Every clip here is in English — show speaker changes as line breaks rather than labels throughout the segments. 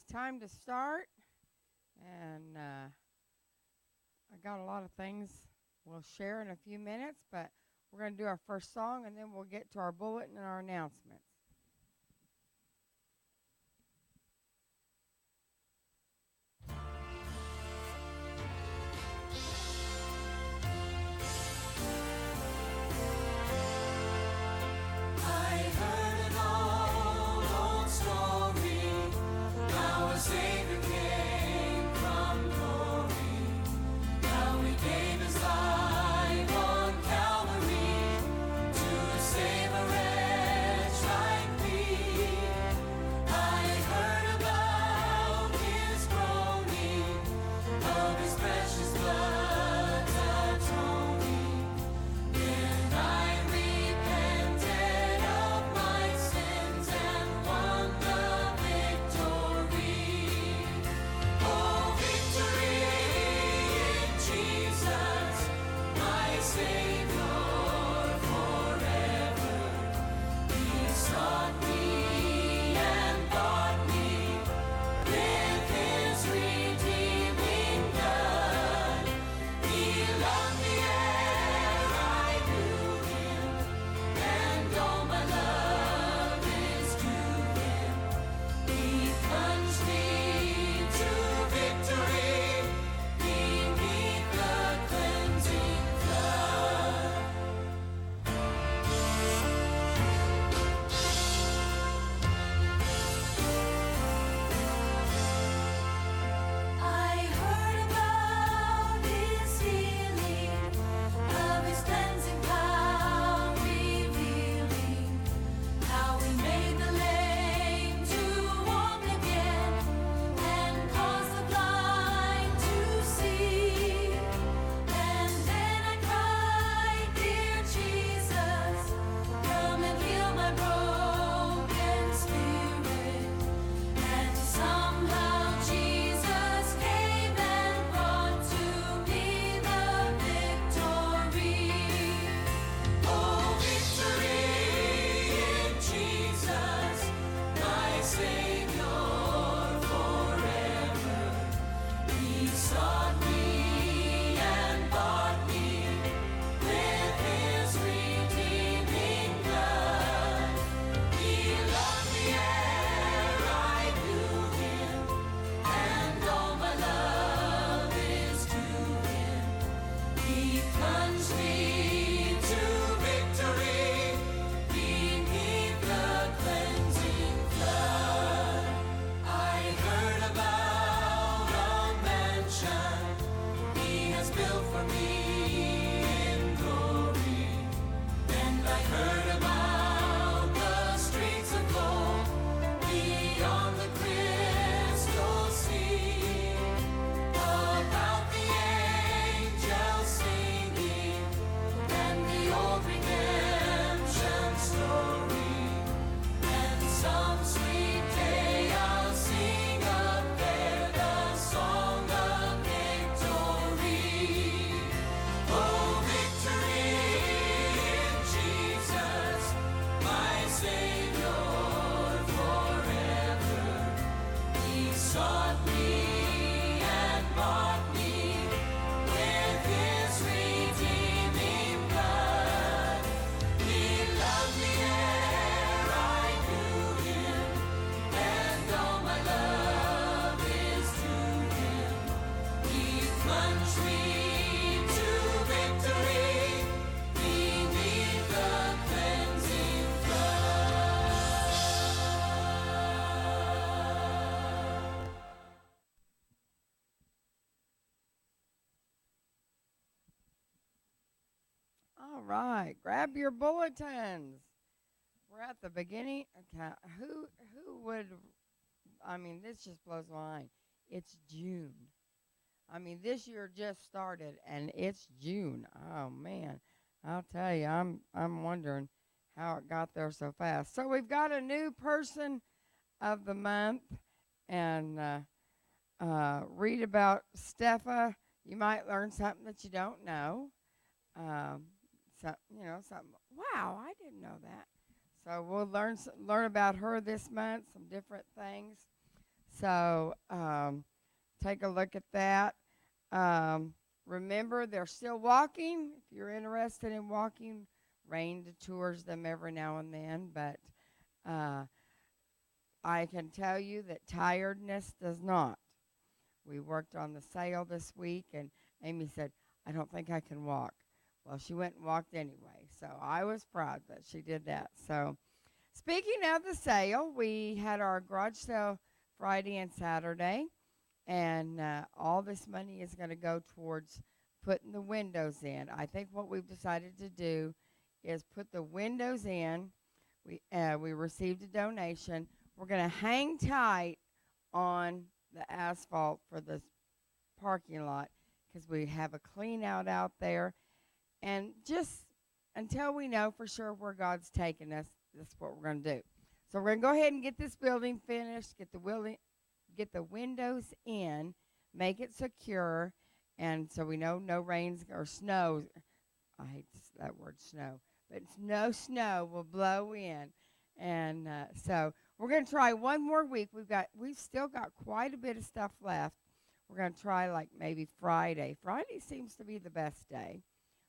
it's time to start, and I got a lot of things we'll share in a few minutes, but we're going to do our first song, and then we'll get to our bulletin and our announcements. All right, grab your bulletins. We're at the beginning. Okay, who would? I mean, this just blows my mind. It's June. I mean, this year just started, and it's June. Oh man, I'll tell you, I'm wondering how it got there so fast. So we've got a new person of the month, and read about Steffa. You might learn something that you don't know. Um, something. Wow, I didn't know that. So we'll learn about her this month, some different things. So take a look at that. Um, Remember, they're still walking. If you're interested in walking, Rain tours them every now and then, but uh, I can tell you that tiredness does not. We worked on the sale this week, and Amy said, I don't think I can walk. Well, she went and walked anyway, so I was proud that she did that. So, speaking of the sale, we had our garage sale Friday and Saturday, and all this money is going to go towards putting the windows in. I think what we've decided to do is put the windows in. We received a donation. We're going to hang tight on the asphalt for the parking lot because we have a clean out there. And just until we know for sure where God's taking us, that's what we're going to do. So we're going to go ahead and get this building finished, get the windows in, make it secure, and so we know no rains or snow. I hate that word snow, but no snow will blow in, and so we're going to try one more week. We've still got quite a bit of stuff left. We're going to try like maybe Friday. Friday seems to be the best day.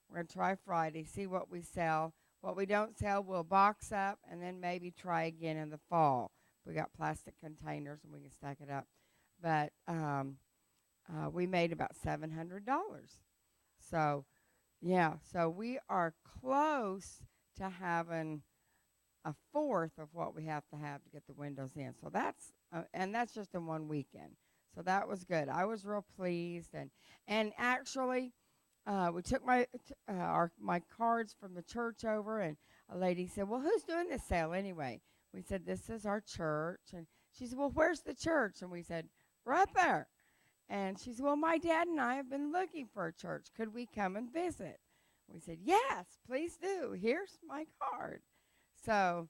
We're going to try Friday, see what we sell. What we don't sell, we'll box up and then maybe try again in the fall. We got plastic containers and we can stack it up. But we made about $700. So, yeah, so we are close to having a fourth of what we have to get the windows in. So and that's just in one weekend. So that was good. I was real pleased, and actually, we took my cards from the church over, and a lady said, "Well, who's doing this sale anyway?" We said, "This is our church," and she said, "Well, where's the church?" And we said, "Right there." And she said, "Well, my dad and I have been looking for a church. Could we come and visit?" We said, "Yes, please do. Here's my card." So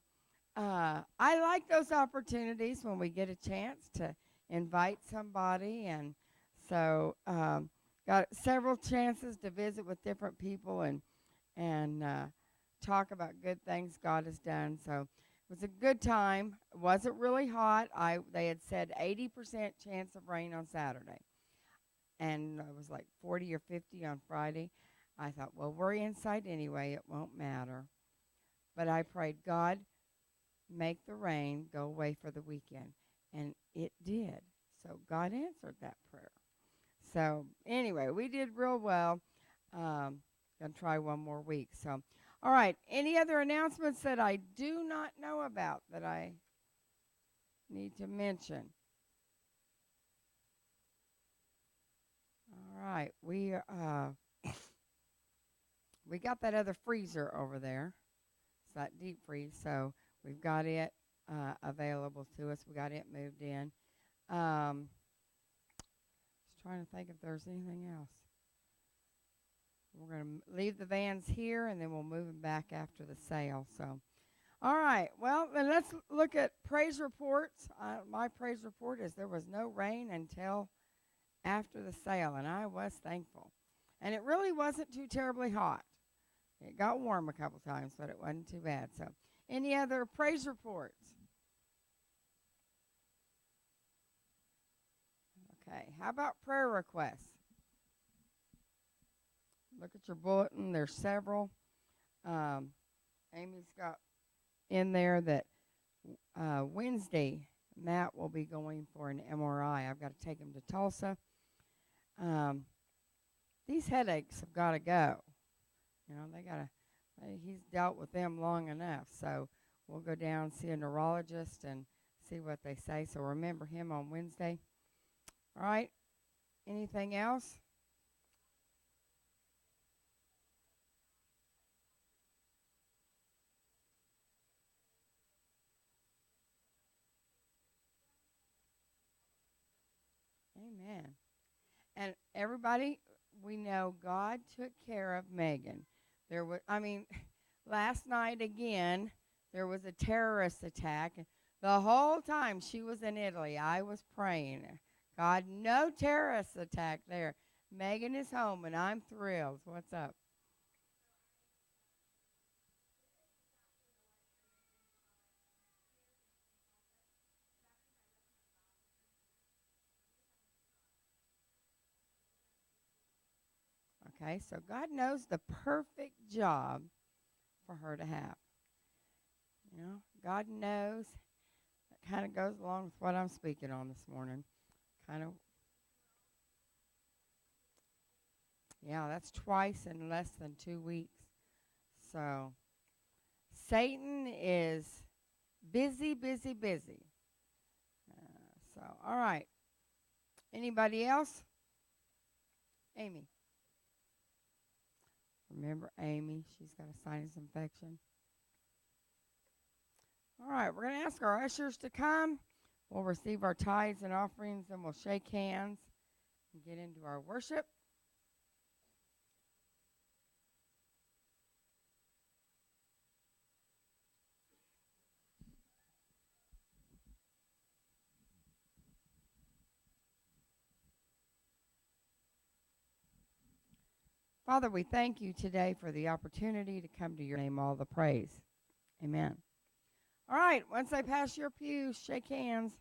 I like those opportunities when we get a chance to invite somebody, and so got several chances to visit with different people and talk about good things God has done. So it was a good time. It wasn't really hot. They had said 80% chance of rain on Saturday, and it was like 40 or 50 on Friday. I thought, well, we're inside anyway. It won't matter. But I prayed, God, make the rain go away for the weekend. And it did. So God answered that prayer. So anyway, we did real well. Gonna try one more week. So, all right. Any other announcements that I do not know about that I need to mention? All right. We got that other freezer over there. It's that deep freeze. So we've got it available to us. We got it moved in. Just trying to think if there's anything else. We're going to leave the vans here, and then we'll move them back after the sale. So, all right. Well, then let's look at praise reports. My praise report is there was no rain until after the sale, and I was thankful. And it really wasn't too terribly hot. It got warm a couple times, but it wasn't too bad. So, any other praise reports? Okay. How about prayer requests? Look at your bulletin. There's several. Amy's got in there that Wednesday Matt will be going for an MRI. I've got to take him to Tulsa. These headaches have got to go. You know, he's dealt with them long enough. So we'll go down and see a neurologist and see what they say. So remember him on Wednesday. All right. Anything else? Amen. And everybody, we know God took care of Megan. Last night again, there was a terrorist attack. The whole time she was in Italy, I was praying, God, no terrorist attack there. Megan is home, and I'm thrilled. What's up? Okay, so God knows the perfect job for her to have. You know, God knows. That kind of goes along with what I'm speaking on this morning. Kind of, yeah, that's twice in less than 2 weeks. So Satan is busy, busy, busy. All right. Anybody else? Amy. Remember Amy? She's got a sinus infection. All right, we're going to ask our ushers to come. We'll receive our tithes and offerings, and we'll shake hands and get into our worship. Father, we thank you today for the opportunity to come to your name, all the praise. Amen. All right, once I pass your pews, shake hands.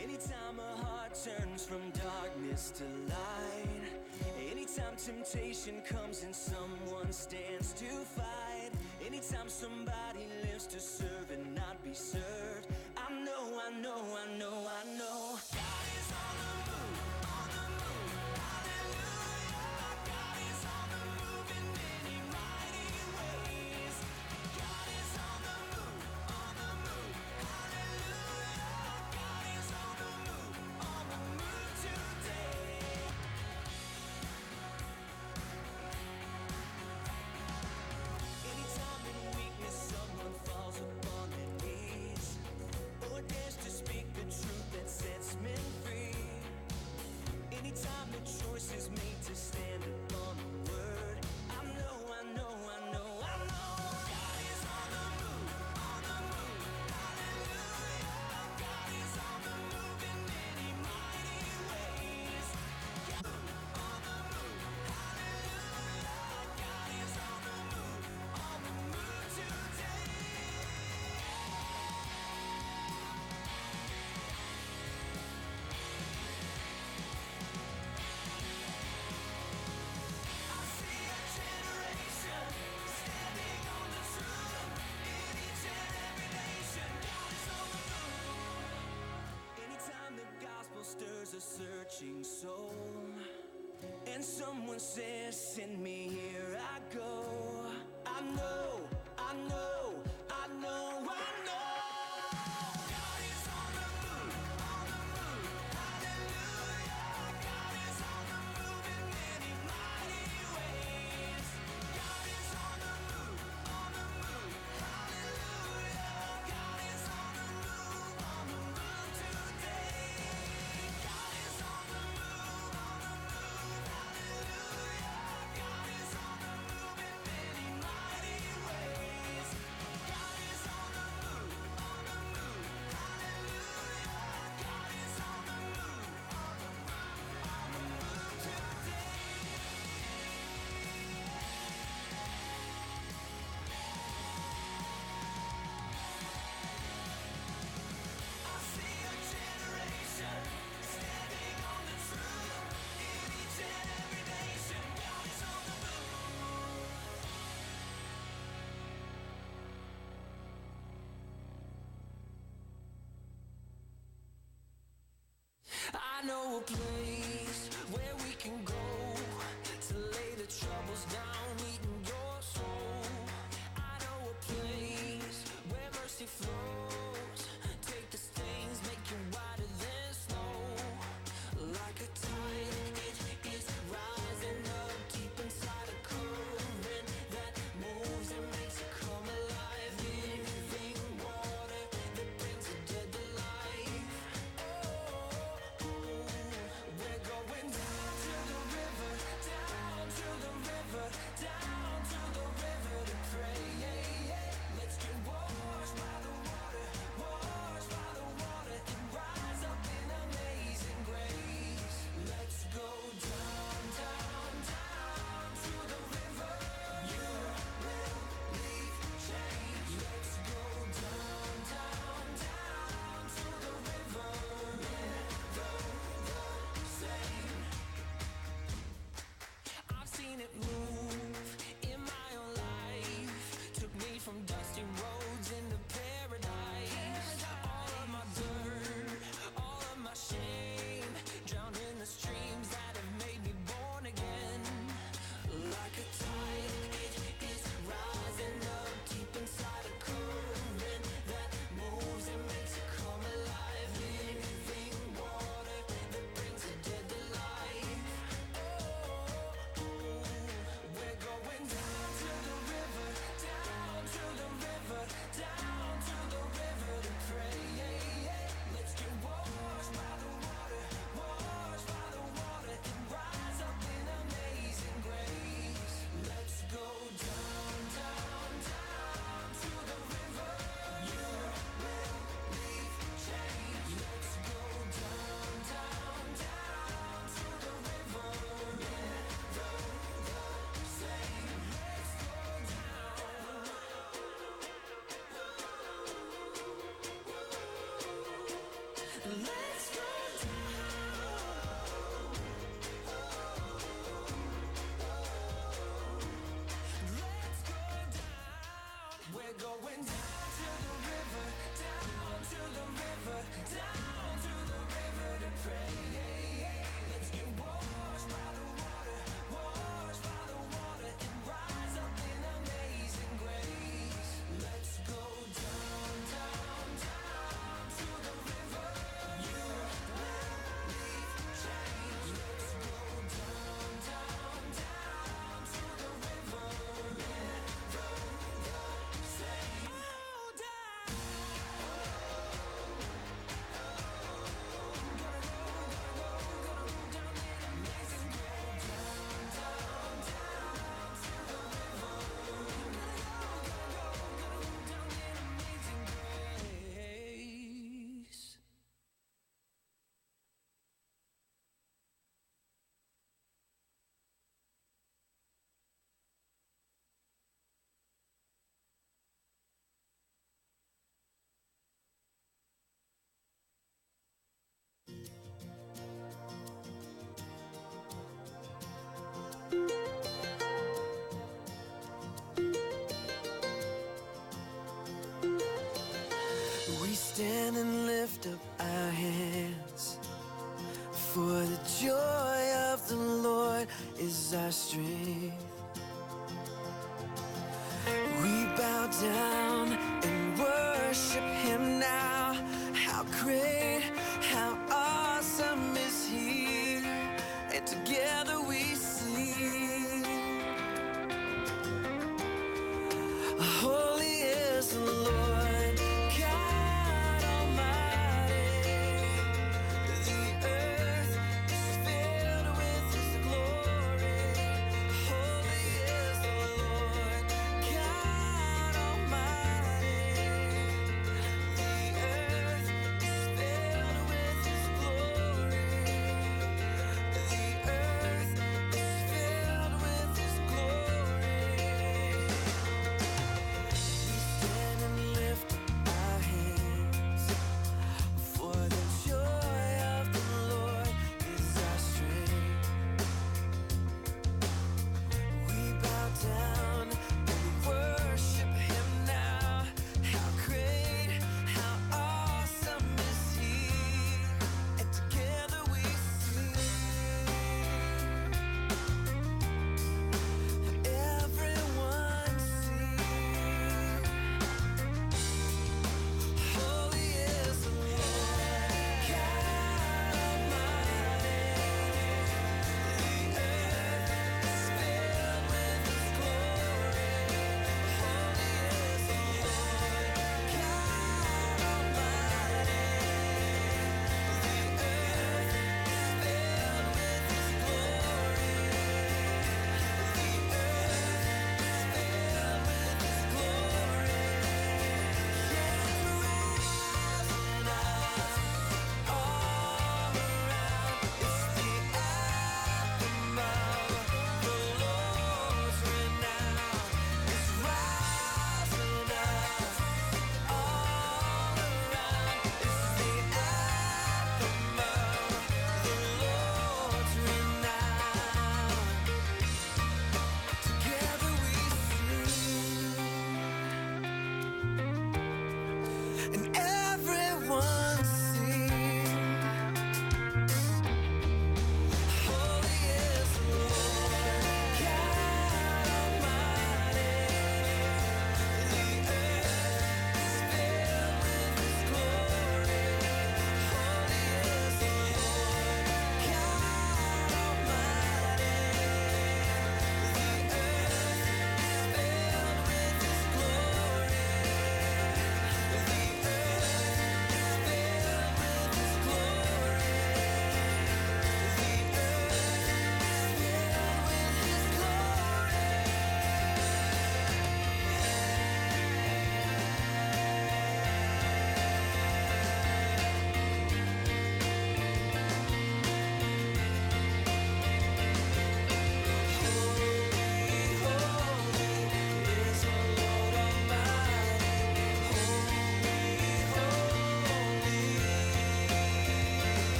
Anytime a heart turns from darkness to light, anytime temptation comes and someone stands to fight, anytime somebody lives to serve and not be served, I know God is on the move, hallelujah. God is on the move in many mighty ways. God is on the move, hallelujah. God is on the move today. Anytime in weakness someone falls upon their knees, or dares to speak the truth that sets men free. Anytime the choice is made to stand upon the word, I know God is on the move, hallelujah. God is on the move in many mighty ways. On the move, hallelujah. God is on the move today. I see a generation standing on the truth in each and every nation. God is on the move. Anytime the gospel stirs a searching soul, and someone says, "Send me, here I go." I know. God is on the move, hallelujah. God is on the move in many mighty ways. God is on the move, hallelujah. God is on the move today. God is on the move, hallelujah. God is on the move in many mighty ways. God is on the move, Let's go down. We're going down to the river, down to the river, down to the river to pray. Let's get washed by the water, washed by the water, and rise up in amazing grace. Let's go down, down, down to the river. You leave change. Let's go down, down, down to the river. We stand and lift up our hands, for the joy of the Lord is our strength. We bow down and worship Him now. How great, how awesome is He, and together we sing. Holy is the Lord God Almighty. The earth is filled with His glory. Holy is the Lord God Almighty.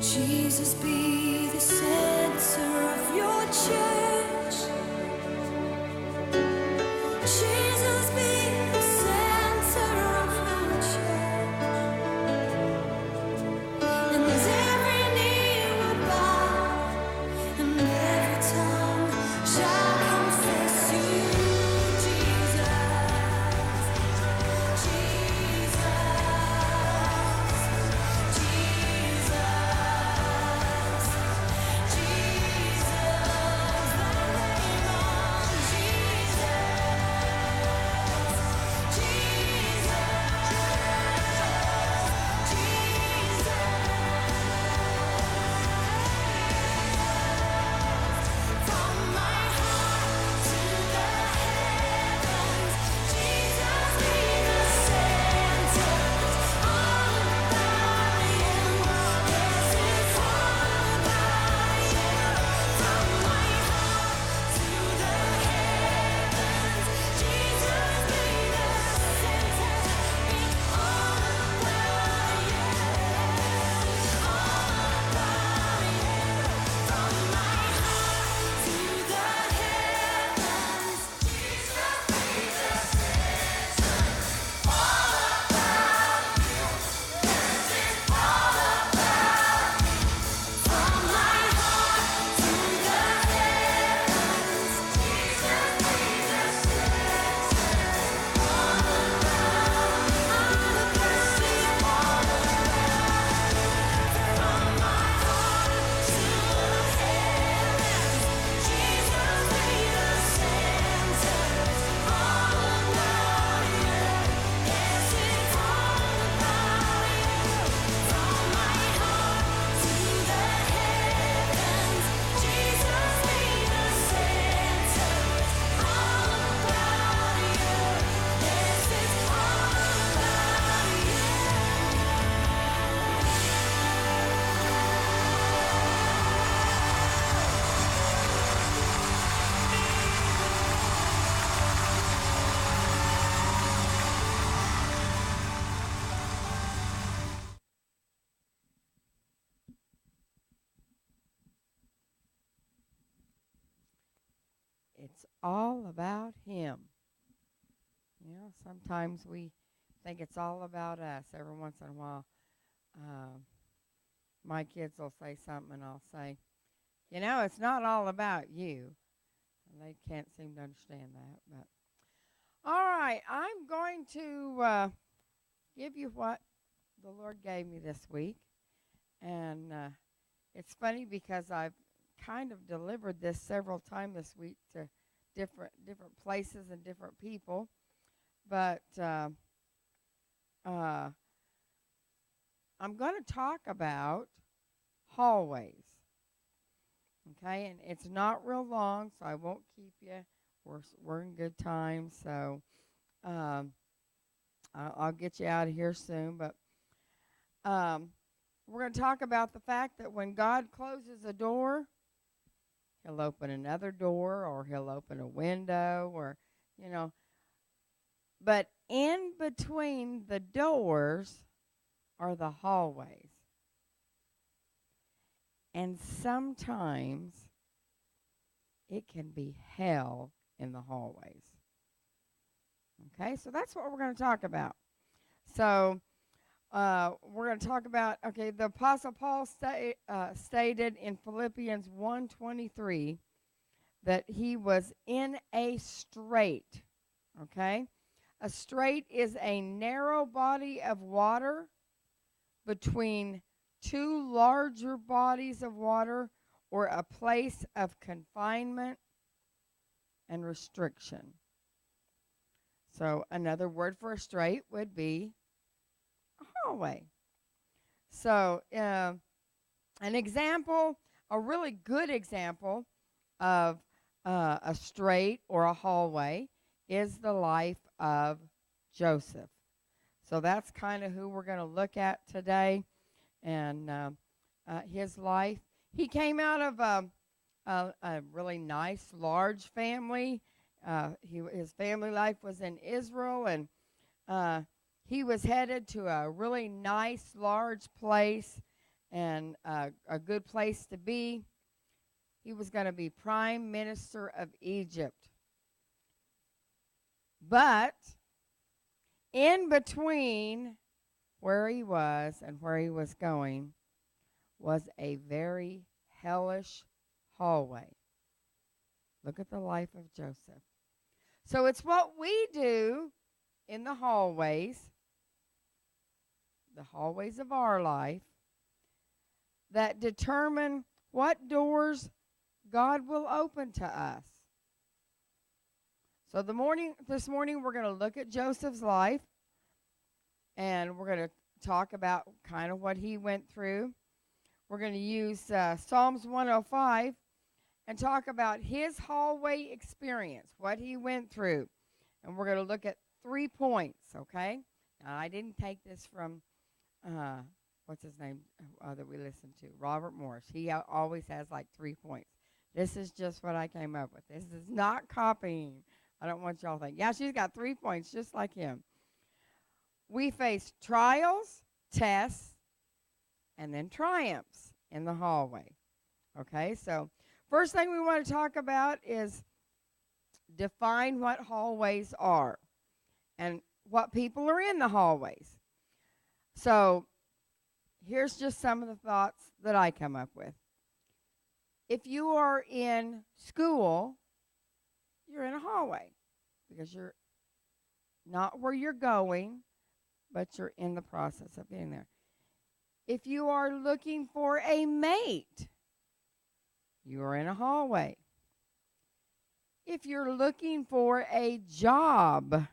Jesus, be the center of your church. Jesus, be the center of your church. And every knee will bow, and every tongue shall confess you, Jesus. Jesus.
It's all about Him. You know, sometimes we think it's all about us. Every once in a while, uh, my kids will say something, and I'll say, it's not all about you. And they can't seem to understand that. But all right, I'm going to give you what the Lord gave me this week, and it's funny because I've kind of delivered this several times this week to different places and different people, but uh, I'm going to talk about hallways. Okay, and it's not real long, so I won't keep you. We're in good time, so um, I'll get you out of here soon. But um, we're going to talk about the fact that when God closes a door, He'll open another door, or He'll open a window, or you know. But in between the doors are the hallways, and sometimes it can be hell in the hallways. Okay, so that's what we're going to talk about. So we're going to talk about, the Apostle Paul stated in Philippians 1:23 that he was in a strait. Okay, a strait is a narrow body of water between two larger bodies of water, or a place of confinement and restriction. So another word for a strait would be a hallway. So an example, a really good example of a strait or a hallway is the life of Joseph. So that's kind of who we're going to look at today, and his life. He came out of a really nice, large family. His family life was in Israel, and he was headed to a really nice, large place, and a good place to be. He was going to be prime minister of Egypt. But in between where he was and where he was going was a very hellish hallway. Look at the life of Joseph. So it's what we do in the hallways of our life, that determine what doors God will open to us. So this morning we're going to look at Joseph's life, and we're going to talk about kind of what he went through. We're going to use Psalms 105 and talk about his hallway experience, what he went through. And we're going to look at 3 points, okay? Now, I didn't take this from, what's his name that we listened to? Robert Morris. He always has like 3 points. This is just what I came up with. This is not copying. I don't want y'all to think, yeah, she's got 3 points just like him. We face trials, tests, and then triumphs in the hallway. Okay, so first thing we want to talk about is define what hallways are and what people are in the hallways. So here's just some of the thoughts that I come up with. If you are in school, you're in a hallway because you're not where you're going, but you're in the process of getting there. If you are looking for a mate, you are in a hallway. If you're looking for a job,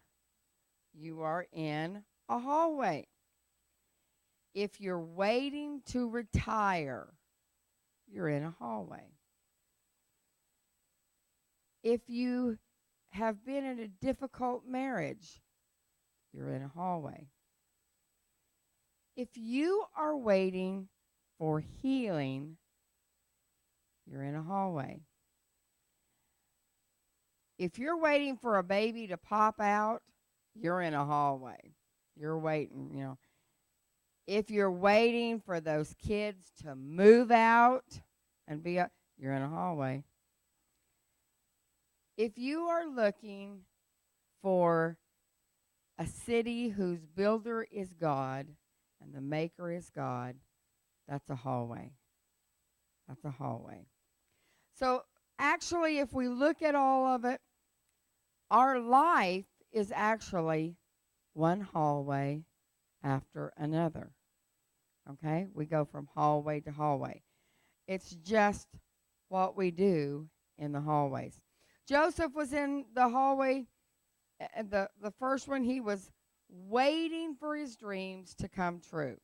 you are in a hallway. If you're waiting to retire, you're in a hallway. If you have been in a difficult marriage, you're in a hallway. If you are waiting for healing, you're in a hallway. If you're waiting for a baby to pop out, you're in a hallway. You're waiting, If you're waiting for those kids to move out and you're in a hallway. If you are looking for a city whose builder is God and the maker is God, that's a hallway. That's a hallway. So actually, if we look at all of it, our life is actually one hallway after another. Okay? We go from hallway to hallway. It's just what we do in the hallways. Joseph was in the hallway, the first one. He was waiting for his dreams to come true.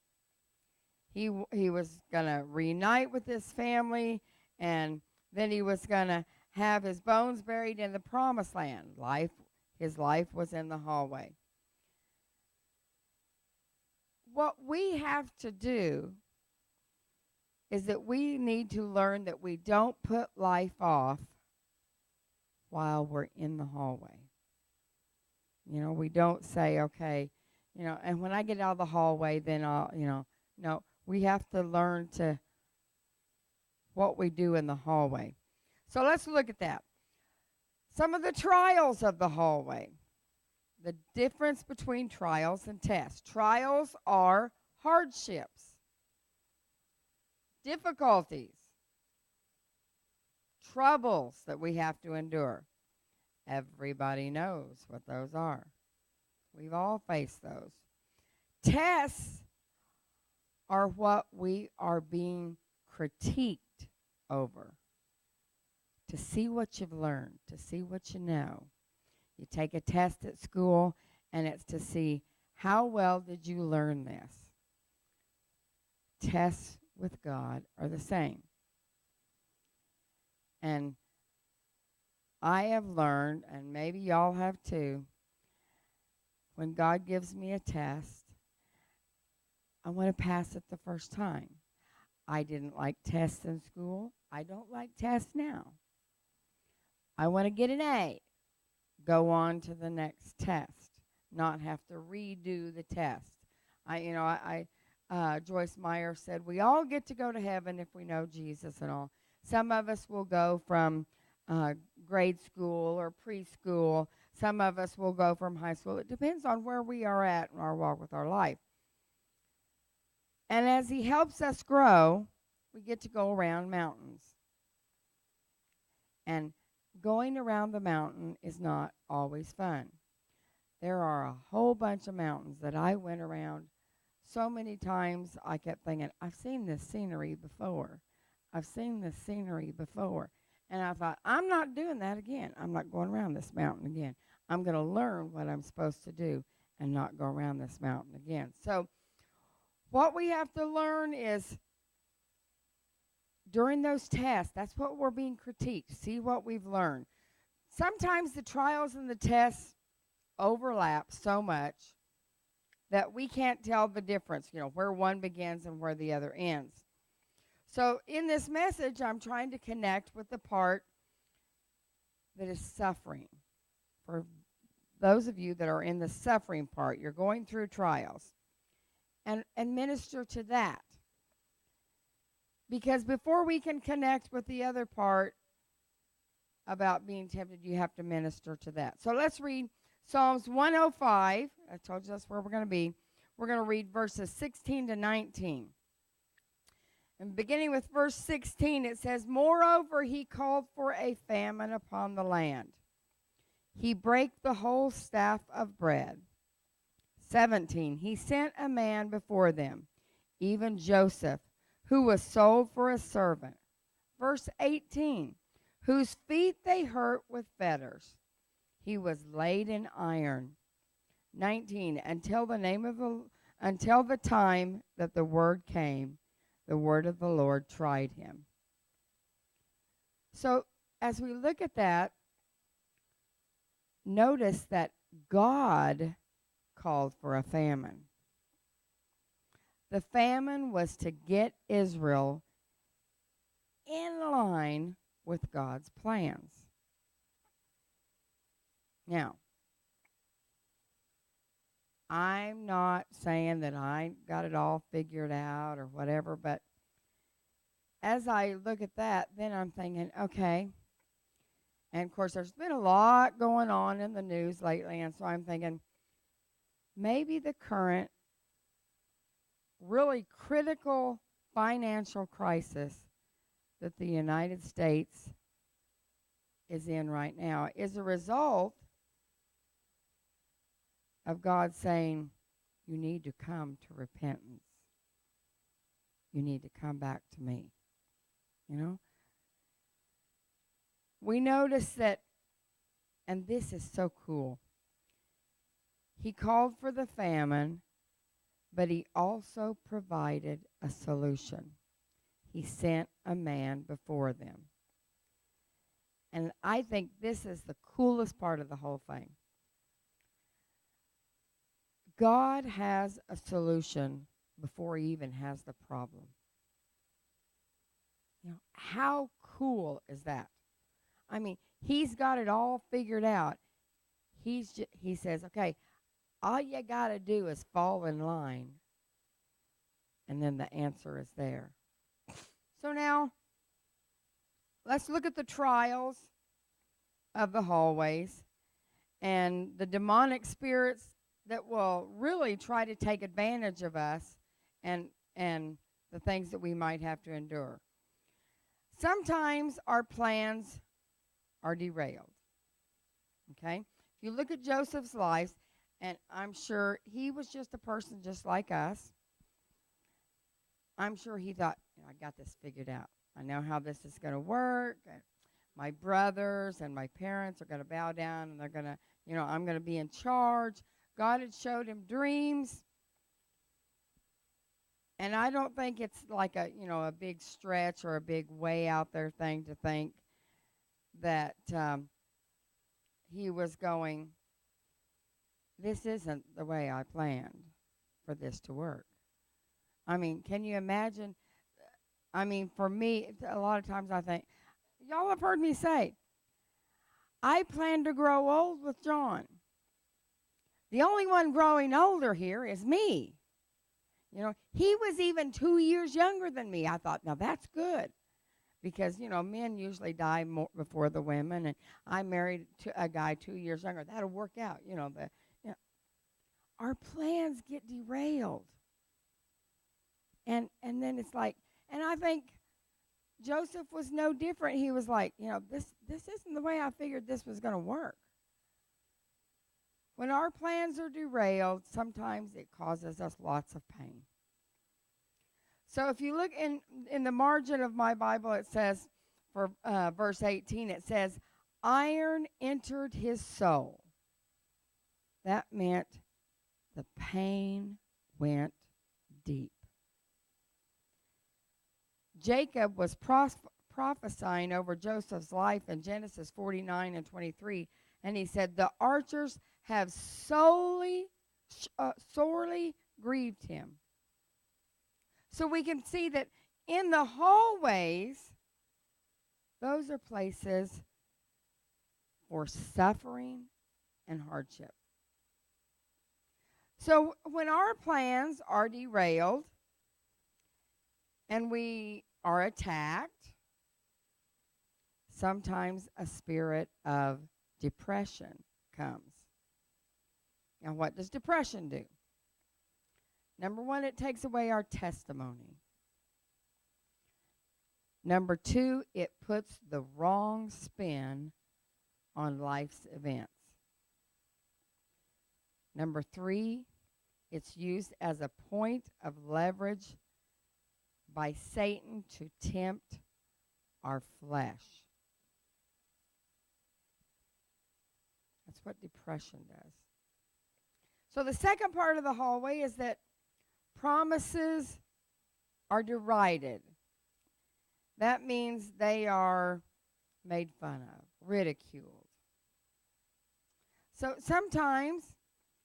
He was going to reunite with his family, and then he was going to have his bones buried in the promised land. His life was in the hallway. What we have to do is that we need to learn that we don't put life off while we're in the hallway. We don't say, okay, and when I get out of the hallway, then I'll, no, we have to learn to what we do in the hallway. So let's look at that. Some of the trials of the hallway. The difference between trials and tests. Trials are hardships, difficulties, troubles that we have to endure. Everybody knows what those are. We've all faced those. Tests are what we are being critiqued over, to see what you've learned, to see what you know. You take a test at school, and it's to see how well did you learn this. Tests with God are the same. And I have learned, and maybe y'all have too, when God gives me a test, I want to pass it the first time. I didn't like tests in school. I don't like tests now. I want to get an A. Go on to the next test, not have to redo the test. Joyce Meyer said, we all get to go to heaven if we know Jesus and all. Some of us will go from grade school or preschool. Some of us will go from high school. It depends on where we are at in our walk with our life. And as he helps us grow, we get to go around mountains. And going around the mountain is not always fun. There are a whole bunch of mountains that I went around so many times. I kept thinking, I've seen this scenery before. I've seen this scenery before. And I thought, I'm not doing that again. I'm not going around this mountain again. I'm going to learn what I'm supposed to do and not go around this mountain again. So what we have to learn is during those tests, that's what we're being critiqued. See what we've learned. Sometimes the trials and the tests overlap so much that we can't tell the difference, where one begins and where the other ends. So in this message, I'm trying to connect with the part that is suffering. For those of you that are in the suffering part, you're going through trials, and minister to that. Because before we can connect with the other part about being tempted, you have to minister to that. So let's read Psalms 105. I told you that's where we're going to be. We're going to read verses 16 to 19. And beginning with verse 16, it says, moreover, he called for a famine upon the land. He brake the whole staff of bread. 17, he sent a man before them, even Joseph, who was sold for a servant. Verse 18, whose feet they hurt with fetters. He was laid in iron. 19, until the time that the word came, the word of the Lord tried him. So as we look at that, notice that God called for a famine. The famine was to get Israel in line with God's plans. Now, I'm not saying that I got it all figured out or whatever, but as I look at that, then I'm thinking, okay, And of course, there's been a lot going on in the news lately, and so I'm thinking maybe the current really critical financial crisis that the United States is in right now is a result of God saying, you need to come to repentance. You need to come back to me. You know? We notice that, and this is so cool, he called for the famine, but he also provided a solution. He sent a man before them. And I think this is the coolest part of the whole thing. God has a solution before he even has the problem. You know, how cool is that? I mean, he's got it all figured out. He says, okay, all you got to do is fall in line, and then the answer is there. So now, let's look at the trials of the hallways and the demonic spirits that will really try to take advantage of us and the things that we might have to endure. Sometimes our plans are derailed. Okay? If you look at Joseph's life, and I'm sure he was just a person just like us, I'm sure he thought, I got this figured out. I know how this is going to work. My brothers and my parents are going to bow down, and they're going to, I'm going to be in charge. God had showed him dreams. And I don't think it's like a big stretch or a big way out there thing to think that he was going, this isn't the way I planned for this to work. I mean, can you imagine? I mean, for me, a lot of times I think, y'all have heard me say, I plan to grow old with John. The only one growing older here is me. He was even 2 years younger than me. I thought, now that's good. Because, men usually die more before the women. And I married a guy 2 years younger. That'll work out. Our plans get derailed. And then it's like, and I think Joseph was no different. He was like, this isn't the way I figured this was going to work. When our plans are derailed, sometimes it causes us lots of pain. So if you look in the margin of my Bible, it says, for verse 18, it says, iron entered his soul. That meant the pain went deep. Jacob was prophesying over Joseph's life in Genesis 49 and 23, and he said, the archers have sorely grieved him. So we can see that in the hallways, those are places for suffering and hardship. So when our plans are derailed and we are attacked, sometimes a spirit of depression comes. Now, what does depression do? Number one, it takes away our testimony. Number two, it puts the wrong spin on life's events. Number three, it's used as a point of leverage by Satan to tempt our flesh. That's what depression does. So the second part of the hallway is that promises are derided. That means they are made fun of, ridiculed. So sometimes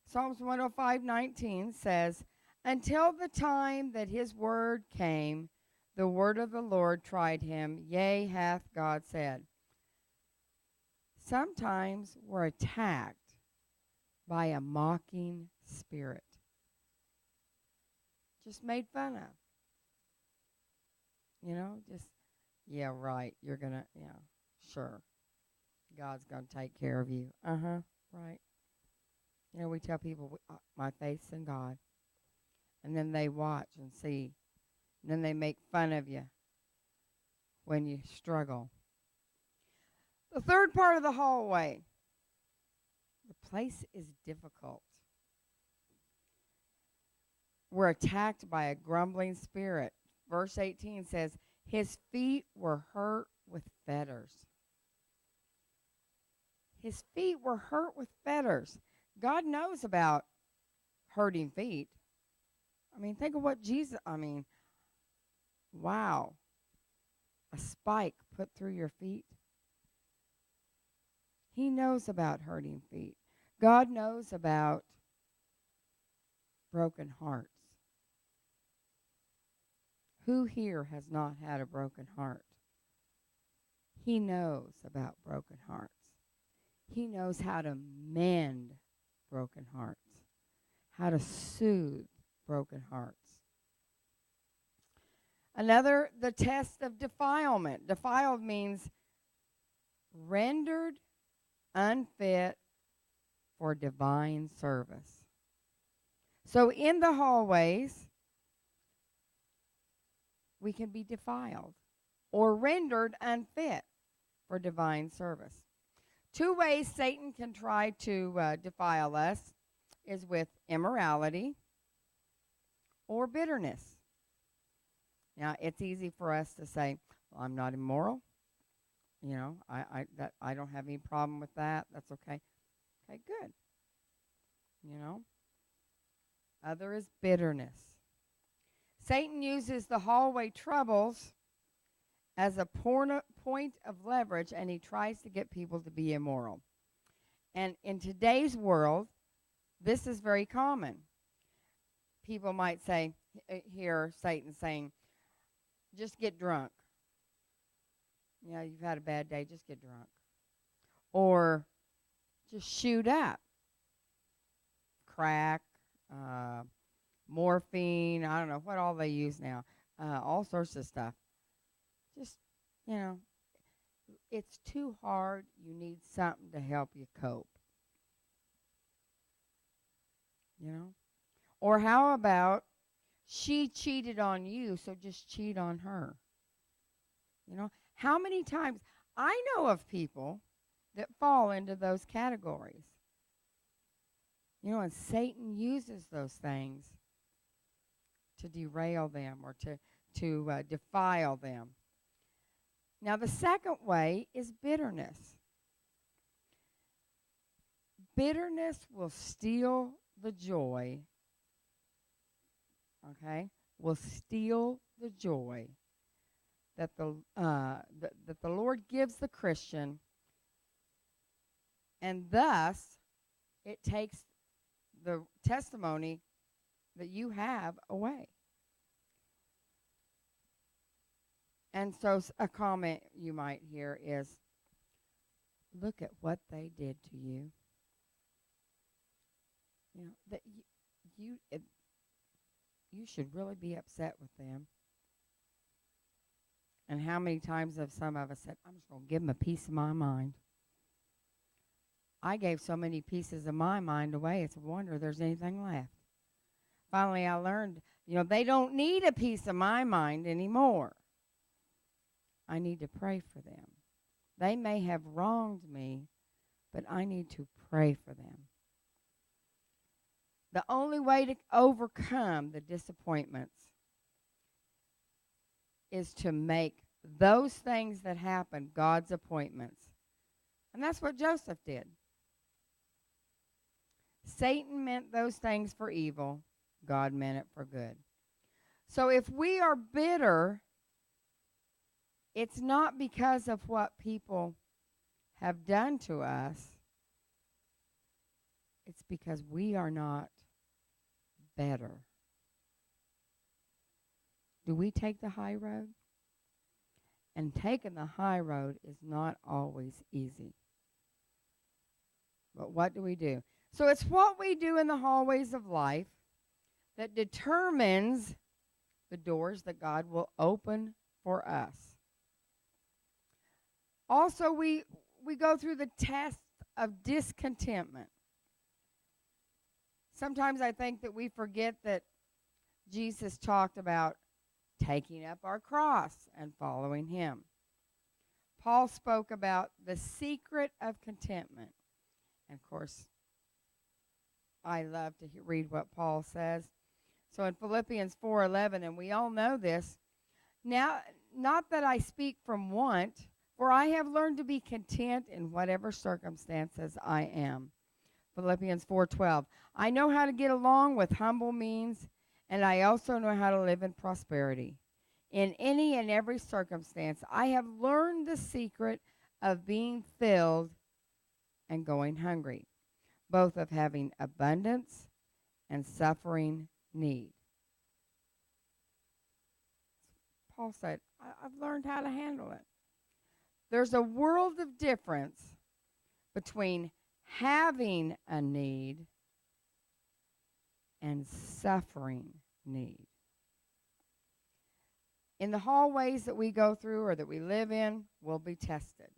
Psalms 105:19 says, until the time that his word came, the word of the Lord tried him, yea, hath God said. Sometimes we're attacked by a mocking spirit. Just made fun of. Just, yeah, right, you're going to, yeah, sure. God's going to take care of you. Right. You know, we tell people, my faith's in God. And then they watch and see. And then they make fun of you when you struggle. The third part of the hallway. The place is difficult. We're attacked by a grumbling spirit. Verse 18 says, his feet were hurt with fetters. His feet were hurt with fetters. God knows about hurting feet. I mean, think of what Jesus, wow. A spike put through your feet. He knows about hurting feet. God knows about broken hearts. Who here has not had a broken heart? He knows about broken hearts. He knows how to mend broken hearts, how to soothe broken hearts. Another, the test of defilement. Defiled means rendered unfit for divine service. So in the hallways, we can be defiled or rendered unfit for divine service. Two ways Satan can try to defile us is with immorality or bitterness. Now, it's easy for us to say, well, I'm not immoral. You know, I don't have any problem with that. That's okay. Okay, good. You know. Other is bitterness. Satan uses the hallway troubles as a point of leverage, and he tries to get people to be immoral. And in today's world, this is very common. People might say, hear Satan saying, just get drunk. You know, you've had a bad day, just get drunk. Or just shoot up. Crack, morphine, I don't know what all they use now. All sorts of stuff. Just, you know, it's too hard. You need something to help you cope. You know? Or how about she cheated on you, so just cheat on her? You know? How many times I know of people that fall into those categories. You know, and Satan uses those things to derail them or to defile them. Now, the second way is bitterness. Bitterness will steal the joy, okay? Will steal the joy that the Lord gives the Christian, and thus it takes the testimony that you have away. And so a comment you might hear is, look at what they did to you. You know, that you should really be upset with them. And how many times have some of us said, I'm just going to give them a piece of my mind. I gave so many pieces of my mind away, it's a wonder there's anything left. Finally, I learned, you know, they don't need a piece of my mind anymore. I need to pray for them. They may have wronged me, but I need to pray for them. The only way to overcome the disappointments is to make those things that happen God's appointments. And that's what Joseph did. Satan meant those things for evil. God meant it for good. So if we are bitter, it's not because of what people have done to us. It's because we are not better. Do we take the high road? And taking the high road is not always easy. But what do? So it's what we do in the hallways of life that determines the doors that God will open for us. Also, we we go through the test of discontentment. Sometimes I think that we forget that Jesus talked about taking up our cross and following him. Paul spoke about the secret of contentment. And of course, I love to read what Paul says. So in Philippians 4:11, and we all know this, now, not that I speak from want, for I have learned to be content in whatever circumstances I am. Philippians 4:12, I know how to get along with humble means, and I also know how to live in prosperity. In any and every circumstance, I have learned the secret of being filled and going hungry, both of having abundance and suffering need. Paul said, I've learned how to handle it. There's a world of difference between having a need and suffering need. In the hallways that we go through or that we live in, we'll be tested.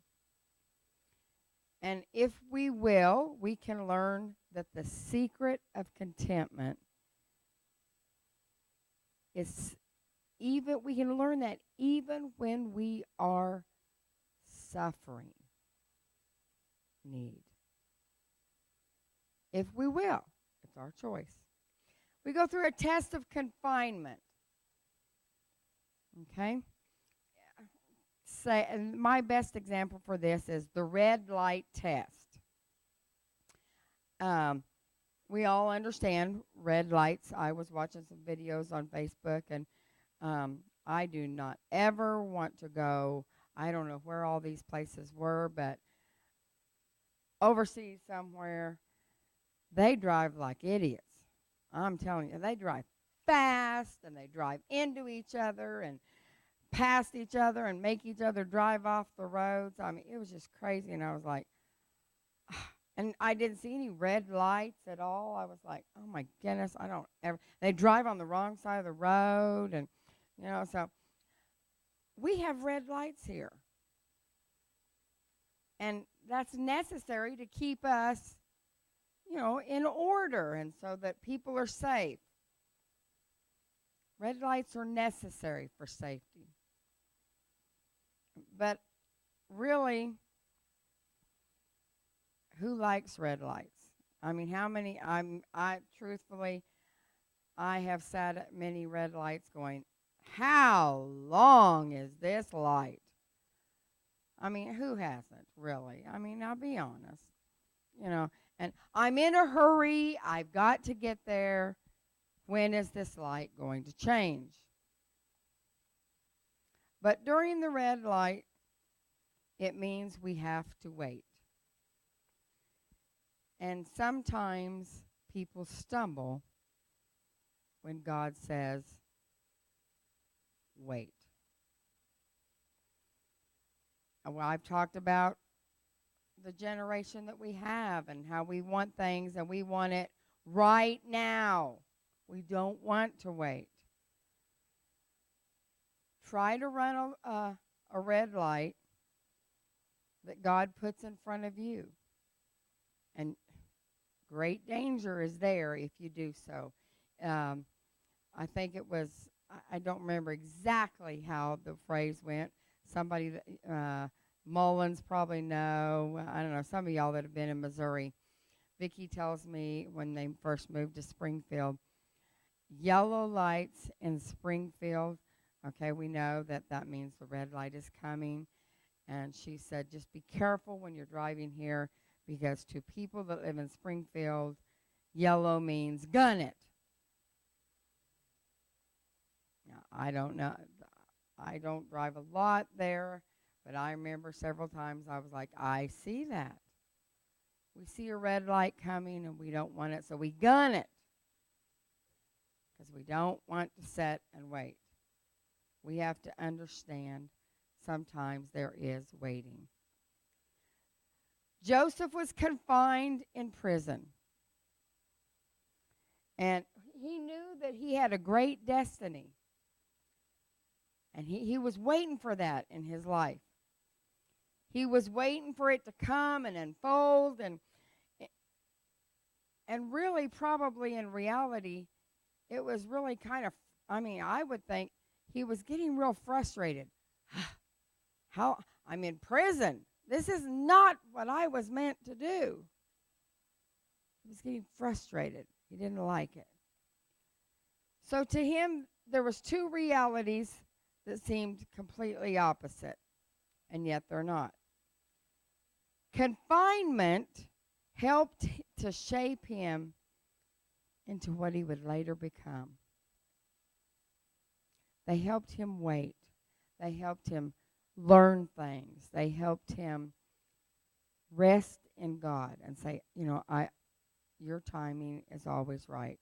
And if we will, we can learn that the secret of contentment is we can learn that even when we are suffering need. If we will, it's our choice. We go through a test of confinement. Okay? And my best example for this is the red light test. We all understand red lights. I was watching some videos on Facebook, and I do not ever want to go. I don't know where all these places were, but overseas somewhere, they drive like idiots. I'm telling you, they drive fast, and they drive into each other and past each other and make each other drive off the roads. I mean, it was just crazy, and I was like, and I didn't see any red lights at all. I was like, oh my goodness, I don't ever. They drive on the wrong side of the road, and so we have red lights here, and that's necessary to keep us, in order, and so that people are safe. Red lights are necessary for safety. But really, who likes red lights? I mean, how many? Truthfully, I have sat at many red lights going, how long is this light? I mean, who hasn't, really? I mean, I'll be honest. And I'm in a hurry. I've got to get there. When is this light going to change? But during the red light, it means we have to wait. And sometimes people stumble when God says, wait. Well, I've talked about the generation that we have and how we want things and we want it right now. We don't want to wait. Try to run a red light that God puts in front of you. And great danger is there if you do so. I think it was, I don't remember exactly how the phrase went. Somebody, Mullins probably know. I don't know, some of y'all that have been in Missouri. Vicki tells me when they first moved to Springfield, yellow lights in Springfield, okay, we know that means the red light is coming. And she said, just be careful when you're driving here, because to people that live in Springfield, yellow means gun it. Now, I don't know. I don't drive a lot there, but I remember several times I was like, I see that. We see a red light coming and we don't want it, so we gun it because we don't want to sit and wait. We have to understand sometimes there is waiting. Joseph was confined in prison, and he knew that he had a great destiny, and he was waiting for that in his life. He was waiting for it to come and unfold, and really, probably in reality, it was really kind of, I would think he was getting real frustrated. How I'm in prison. This is not what I was meant to do. He was getting frustrated. He didn't like it. So to him, there was two realities that seemed completely opposite, and yet they're not. Confinement helped to shape him into what he would later become. They helped him wait. They helped him learn things. They helped him rest in God and say, your timing is always right.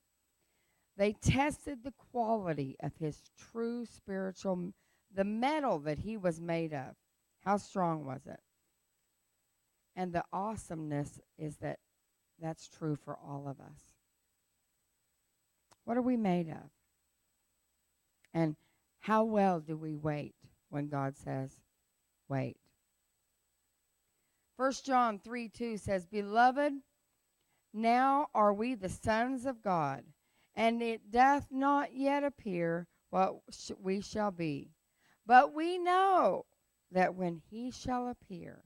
They tested the quality of his true spiritual, the metal that he was made of. How strong was it? And the awesomeness is that that's true for all of us. What are we made of? And how well do we wait when God says, wait? 1 John 3:2 says, Beloved, now are we the sons of God, and it doth not yet appear what we shall be. But we know that when he shall appear,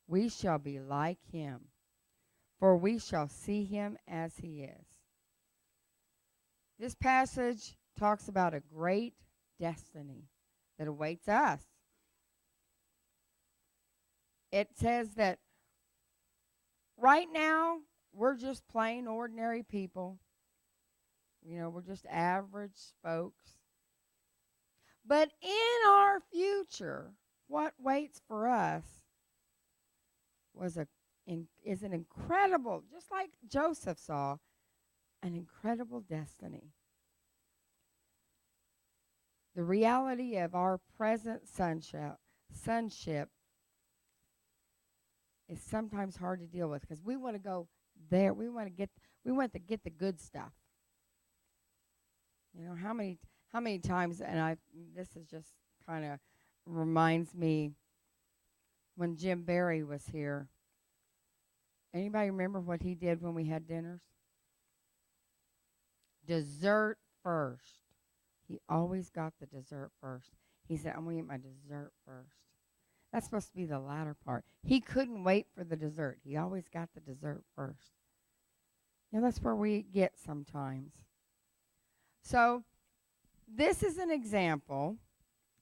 we shall be like him, for we shall see him as he is. This passage talks about a great destiny that awaits us. It says that right now, we're just plain ordinary people. We're just average folks. But in our future, what waits for us is an incredible, just like Joseph saw, an incredible destiny. The reality of our present sonship is sometimes hard to deal with because we want to go there. We want to get the good stuff. How many times, and this is just kind of reminds me when Jim Barry was here. Anybody remember what he did when we had dinners? Dessert first. He always got the dessert first. He said, I'm going to get my dessert first. That's supposed to be the latter part. He couldn't wait for the dessert. He always got the dessert first. That's where we get sometimes. So this is an example.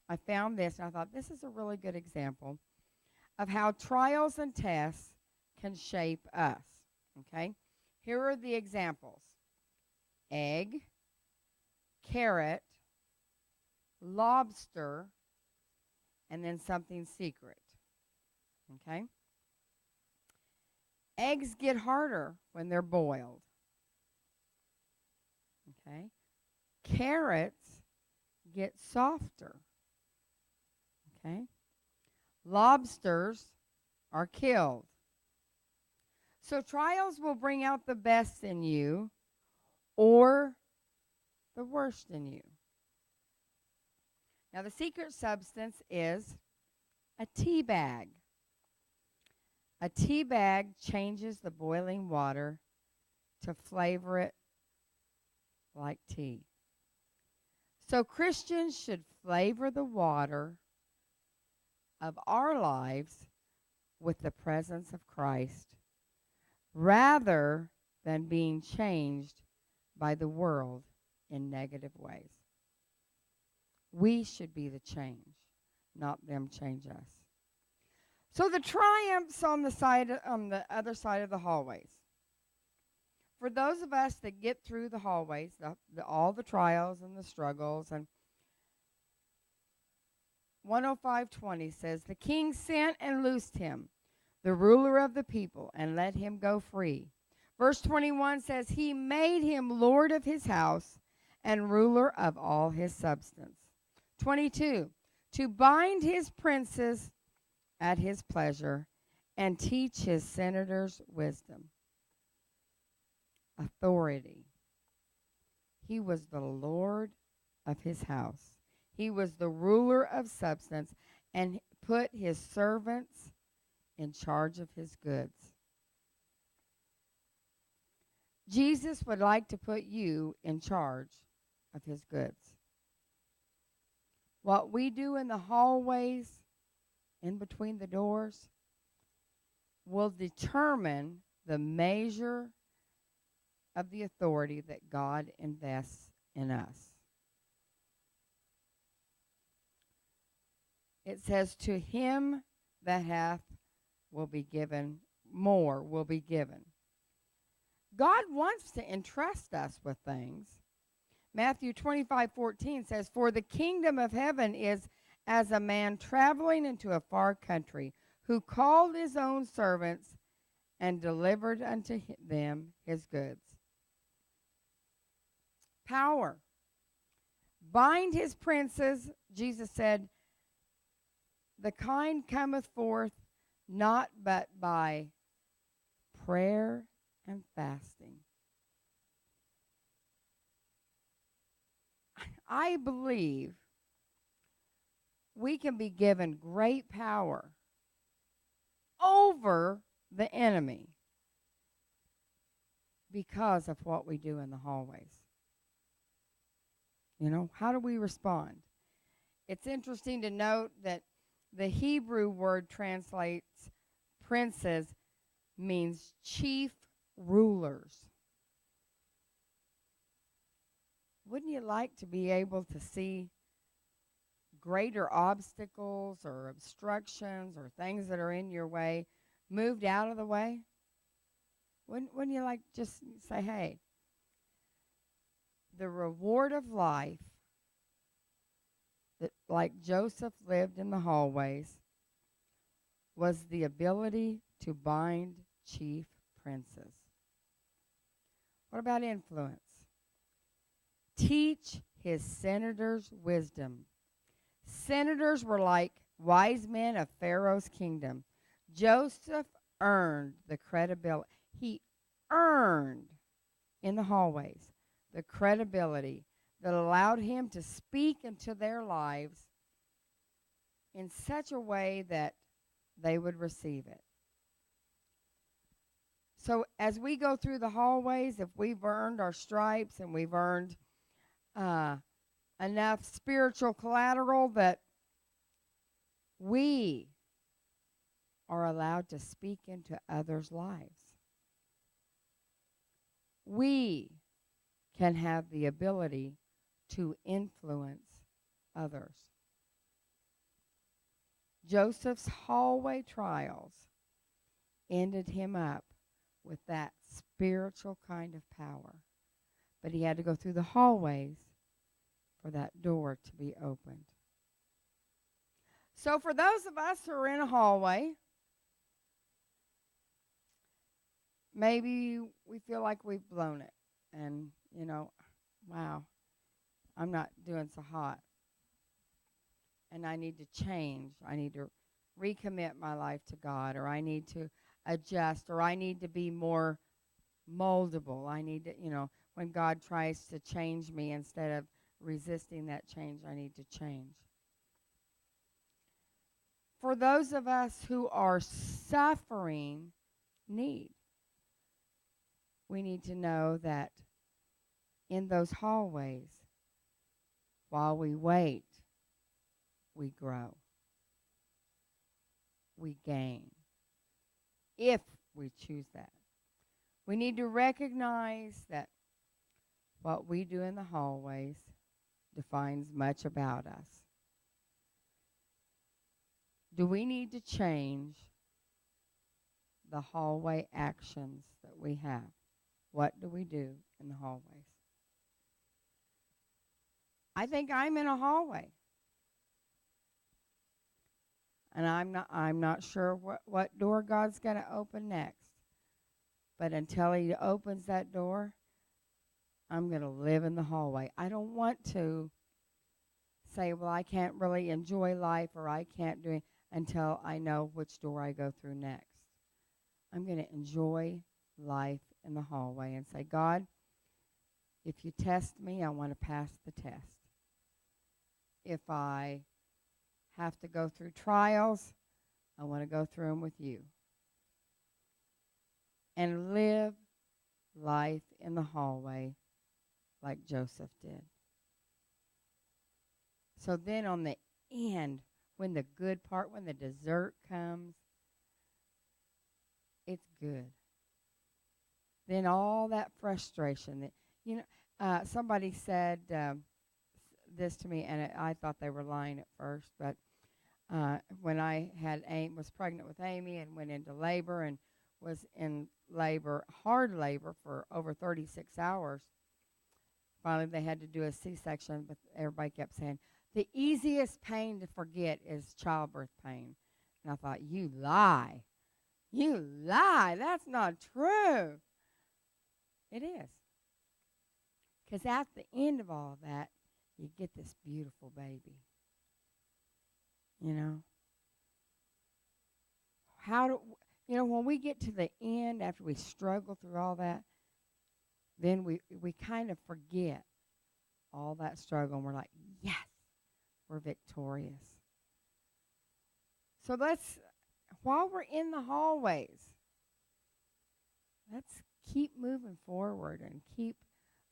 I found this, and I thought this is a really good example of how trials and tests can shape us. Okay? Here are the examples. Egg, carrot, lobster, and then something secret. Okay? Eggs get harder when they're boiled. Okay? Carrots get softer. Okay? Lobsters are killed. So trials will bring out the best in you or the worst in you. Now, the secret substance is a tea bag. A tea bag changes the boiling water to flavor it like tea. So Christians should flavor the water of our lives with the presence of Christ rather than being changed by the world in negative ways. We should be the change, not them change us. So the triumphs on the other side of the hallways. For those of us that get through the hallways, all the trials and the struggles, and 105:20 says, the king sent and loosed him, the ruler of the people, and let him go free. Verse 21 says, he made him lord of his house and ruler of all his substance. 22, to bind his princes at his pleasure and teach his senators wisdom. Authority. He was the Lord of his house. He was the ruler of substance, and put his servants in charge of his goods. Jesus would like to put you in charge of his goods. What we do in the hallways, in between the doors, will determine the measure of the authority that God invests in us. It says, to him that hath will be given, more will be given. God wants to entrust us with things. Matthew 25:14 says, for the kingdom of heaven is as a man traveling into a far country, who called his own servants and delivered unto them his goods. Power. Bind his princes, Jesus said, the kind cometh forth not but by prayer and fasting. I believe we can be given great power over the enemy because of what we do in the hallways. You know, how do we respond? It's interesting to note that the Hebrew word translates princes means chief rulers. Wouldn't you like to be able to see greater obstacles or obstructions or things that are in your way moved out of the way? Wouldn't you like just say, hey, the reward of life that, like Joseph lived in the hallways, was the ability to bind chief princes. What about influence? Teach his senators wisdom. Senators were like wise men of Pharaoh's kingdom. Joseph earned the credibility. He earned in the hallways the credibility that allowed him to speak into their lives in such a way that they would receive it. So as we go through the hallways, if we've earned our stripes and we've earned enough spiritual collateral that we are allowed to speak into others' lives, we can have the ability to influence others. Joseph's hallway trials ended him up with that spiritual kind of power. But he had to go through the hallways for that door to be opened. So for those of us who are in a hallway, maybe we feel like we've blown it. And, you know, wow, I'm not doing so hot. And I need to change. I need to recommit my life to God, or I need to adjust, or I need to be more moldable. I need to, you know, when God tries to change me, instead of resisting that change, I need to change. For those of us who are suffering need, we need to know that in those hallways, while we wait, we grow. We gain. If we choose that. We need to recognize that what we do in the hallways defines much about us. Do we need to change the hallway actions that we have? What do we do in the hallways? I think I'm in a hallway. And I'm not sure what door God's going to open next. But until he opens that door, I'm going to live in the hallway. I don't want to say, well, I can't really enjoy life, or I can't do it until I know which door I go through next. I'm going to enjoy life in the hallway and say, God, if you test me, I want to pass the test. If I have to go through trials, I want to go through them with you and live life in the hallway like Joseph did. So then on the end, when the good part, when the dessert comes, it's good. Then all that frustration that, somebody said this to me, and I thought they were lying at first, but when I was pregnant with Amy and went into labor and was in labor, hard labor for over 36 hours, finally they had to do a C-section, but everybody kept saying, the easiest pain to forget is childbirth pain. And I thought, you lie. You lie. That's not true. It is. Because at the end of all of that, you get this beautiful baby. You know? When we get to the end, after we struggle through all that, then we kind of forget all that struggle, and we're like, yes, we're victorious. So while we're in the hallways, let's keep moving forward and keep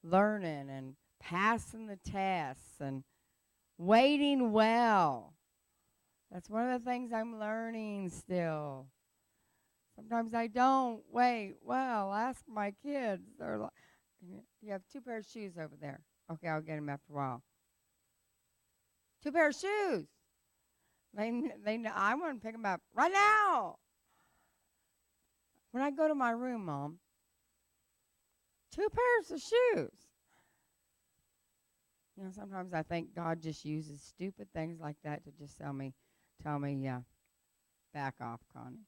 learning and passing the tests and waiting well. That's one of the things I'm learning still. Sometimes I don't wait well. Ask my kids. They're like, you have 2 pairs of shoes over there. Okay, I'll get them after a while. 2 pairs of shoes. I want to pick them up right now. When I go to my room, Mom, 2 pairs of shoes. Sometimes I think God just uses stupid things like that to just tell me, back off, Connie.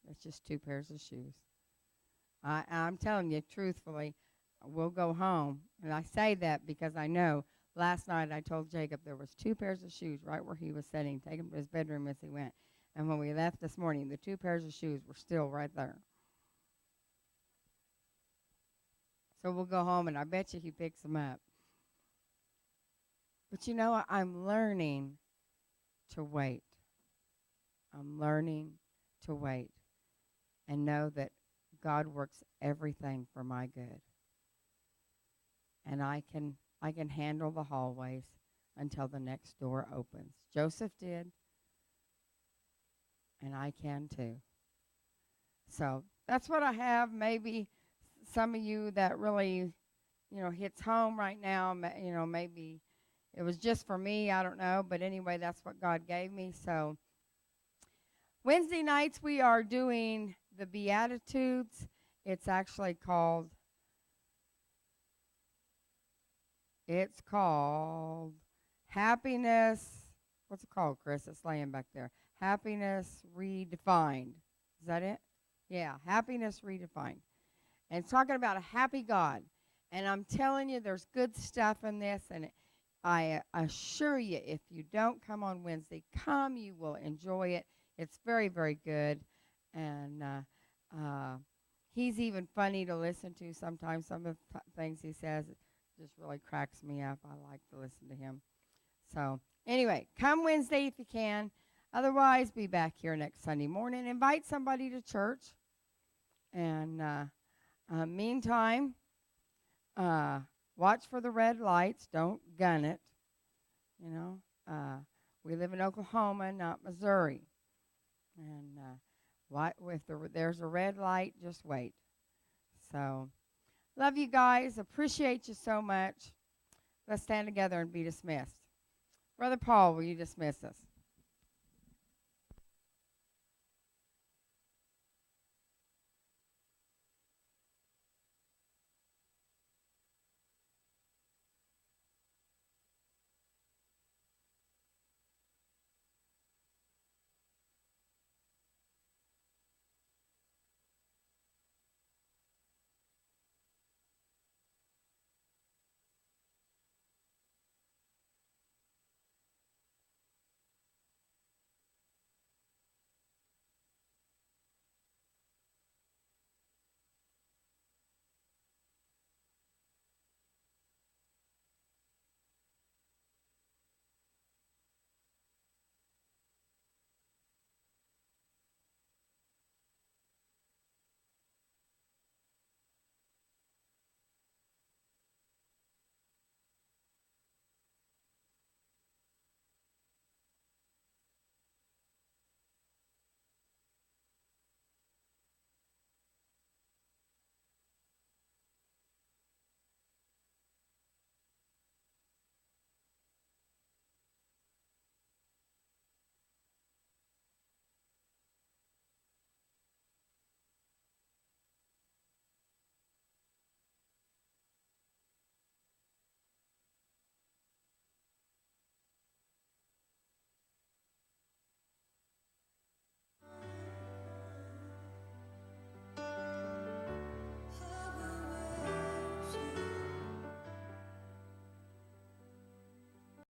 It's just 2 pairs of shoes. I'm telling you, truthfully, we'll go home. And I say that because I know last night I told Jacob there was 2 pairs of shoes right where he was sitting. Take him to his bedroom as he went. And when we left this morning, the 2 pairs of shoes were still right there. So we'll go home, and I bet you he picks them up. But I'm learning to wait. I'm learning to wait and know that God works everything for my good. And I can handle the hallways until the next door opens. Joseph did, and I can too. So that's what I have. Maybe some of you that really, hits home right now, maybe it was just for me, I don't know. But anyway, that's what God gave me. So Wednesday nights we are doing the Beatitudes. It's actually called Happiness. What's it called, Chris? It's laying back there. Happiness Redefined. Is that it? Yeah, Happiness Redefined. And it's talking about a happy God. And I'm telling you, there's good stuff in this. And I assure you, if you don't come on Wednesday, come. You will enjoy it. It's very, very good. And he's even funny to listen to sometimes. Some of the things he says just really cracks me up. I like to listen to him. So anyway, come Wednesday if you can. Otherwise, be back here next Sunday morning. Invite somebody to church. And meantime, watch for the red lights. Don't gun it. We live in Oklahoma, not Missouri. And if there's a red light, just wait. So, love you guys. Appreciate you so much. Let's stand together and be dismissed. Brother Paul, will you dismiss us?